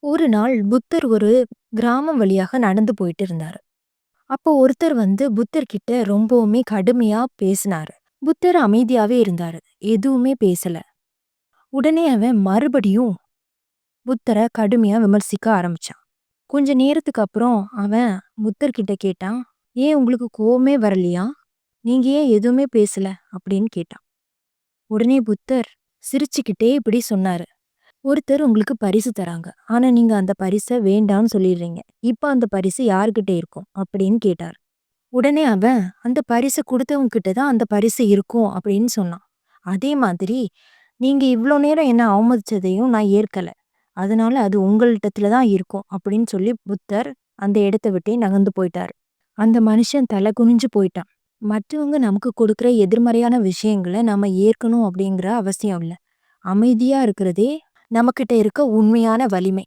ஒரு நாள் புத்தர் ஒரு கிராமம் வழியாக நடந்து போயிட்டு இருந்தாரு. அப்போ ஒருத்தர் வந்து புத்தர் கிட்ட ரொம்பவுமே கடுமையா பேசினாரு. புத்தர் அமைதியாவே இருந்தாரு. எதுவுமே பேசல. உடனே அவன் மறுபடியும் புத்தர கடுமையா விமர்சிக்க ஆரம்பிச்சான். கொஞ்ச நேரத்துக்கு அப்புறம் அவன் புத்தர் கிட்ட கேட்டான், "ஏன் உங்களுக்கு கோவமே வரலையா? நீங்க ஏன் எதுவுமே பேசல?" அப்படின்னு கேட்டான். உடனே புத்தர் சிரிச்சுக்கிட்டே இப்படி சொன்னாரு. ஒருத்தர் உங்களுக்கு பரிசு தராங்க. ஆனா நீங்க அந்த பரிச வேண்டான்னு சொல்லிடுறீங்க. இப்ப அந்த பரிசு யார்கிட்ட இருக்கும்? அப்படின்னு கேட்டாரு. உடனே அவன், அந்த பரிச குடுத்தவங்க கிட்ட தான் அந்த பரிசு இருக்கும் அப்படின்னு சொன்னான். அதே மாதிரி, நீங்க இவ்ளோ நேரம் என்ன அவமதிச்சதையும் நான் ஏற்கல. அதனால அது உங்கள்ட்டத்துல தான் இருக்கும் அப்படின்னு சொல்லி புத்தர் அந்த இடத்த விட்டே நகர்ந்து போயிட்டாரு. அந்த மனுஷன் தலை குனிஞ்சு போயிட்டான். மற்றவங்க நமக்கு கொடுக்குற எதிர்மறையான விஷயங்கள நாம ஏற்கணும் அப்படிங்கிற அவசியம் இல்ல. அமைதியா இருக்கிறதே நமக்கிட்ட இருக்க உண்மையான வலிமை.